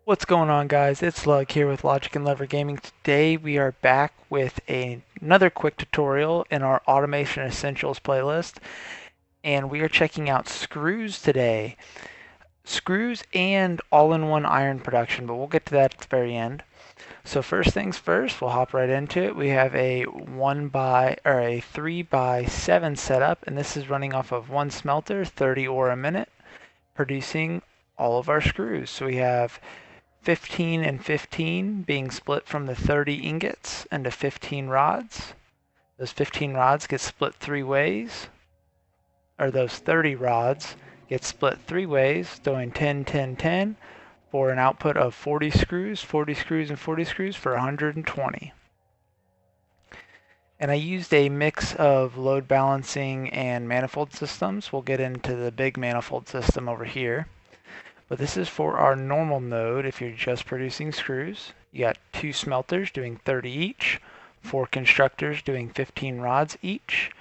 What's going on, guys? It's Lug here with Logic and Lever Gaming. Today we are back with another quick tutorial in our Automation Essentials playlist, and we are checking out screws today. Screws and all-in-one iron production, but we'll get to that at the very end. So first things first, we'll hop right into it. We have a 3x7 setup, and this is running off of one smelter, 30 ore a minute, producing all of our screws. So we have 15 and 15 being split from the 30 ingots into 15 rods. Those 15 rods get split three ways, or those 30 rods get split three ways, doing 10, 10, 10 for an output of 40 screws, 40 screws, and 40 screws for 120. And I used a mix of load balancing and manifold systems. We'll get into the big manifold system over here. But this is for our normal node if you're just producing screws. You got two smelters doing 30 each, four constructors doing 15 rods each,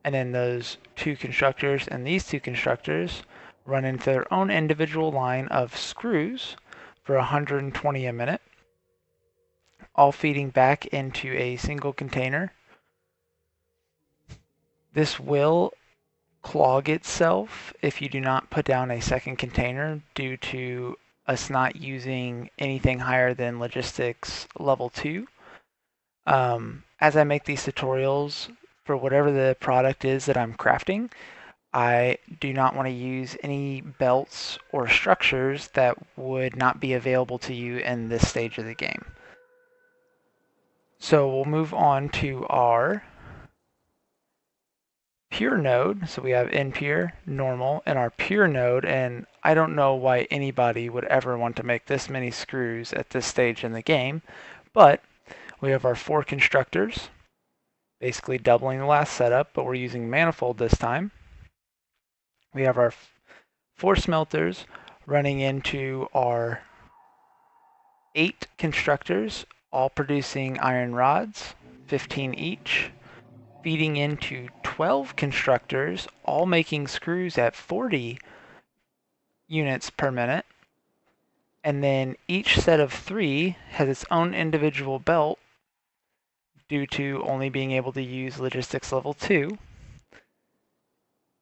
and then those two constructors and these two constructors run into their own individual line of screws for 120 a minute, all feeding back into a single container. This will clog itself if you do not put down a second container due to us not using anything higher than logistics level 2. As I make these tutorials for whatever the product is that I'm crafting, I do not want to use any belts or structures that would not be available to you in this stage of the game. So we'll move on to our pure node. So we have NPure, normal, and our pure node. And I don't know why anybody would ever want to make this many screws at this stage in the game, but we have our four constructors, basically doubling the last setup, but we're using manifold this time. We have our four smelters running into our 8 constructors, all producing iron rods, 15 each, feeding into 12 constructors, all making screws at 40 units per minute. And then each set of 3 has its own individual belt due to only being able to use logistics level 2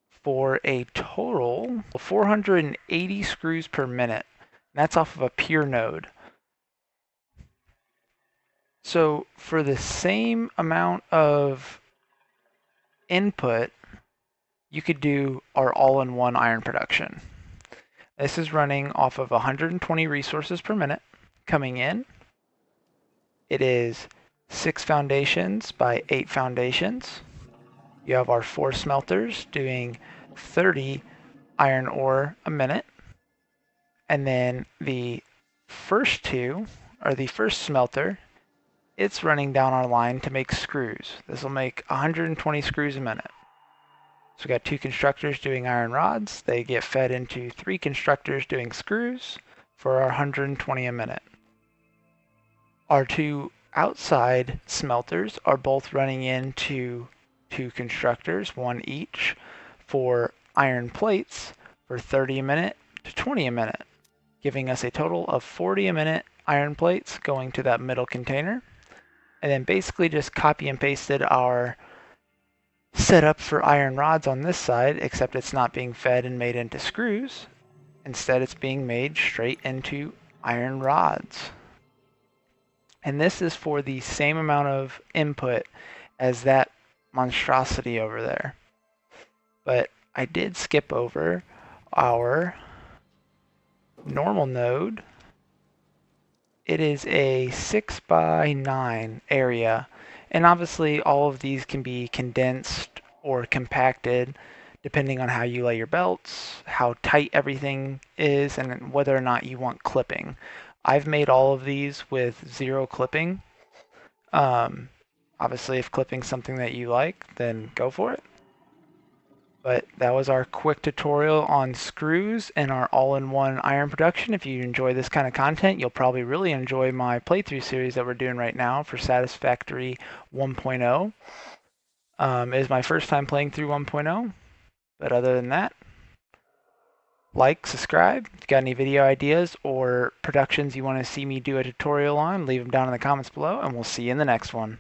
for a total of 480 screws per minute. And that's off of a pure node. So for the same amount of input, you could do our all-in-one iron production. This is running off of 120 resources per minute coming in. It is 6 foundations by 8 foundations. You have our 4 smelters doing 30 iron ore a minute. And then the first two, or the first smelter, it's running down our line to make screws. This will make 120 screws a minute. So we got 2 constructors doing iron rods. They get fed into 3 constructors doing screws for our 120 a minute. Our 2 outside smelters are both running into 2 constructors, 1 each, for iron plates for 30 a minute to 20 a minute, giving us a total of 40 a minute iron plates going to that middle container. And then basically just copy and pasted our setup for iron rods on this side, except it's not being fed and made into screws. Instead, it's being made straight into iron rods. And this is for the same amount of input as that monstrosity over there. But I did skip over our normal node. It is a 6 by 9 area, and obviously all of these can be condensed or compacted depending on how you lay your belts, how tight everything is, and whether or not you want clipping. I've made all of these with 0 clipping. Obviously, if clipping's something that you like, then go for it. But that was our quick tutorial on screws and our all-in-one iron production. If you enjoy this kind of content, you'll probably really enjoy my playthrough series that we're doing right now for Satisfactory 1.0. It is my first time playing through 1.0, but other than that, like, subscribe. If you got any video ideas or productions you want to see me do a tutorial on, leave them down in the comments below, and we'll see you in the next one.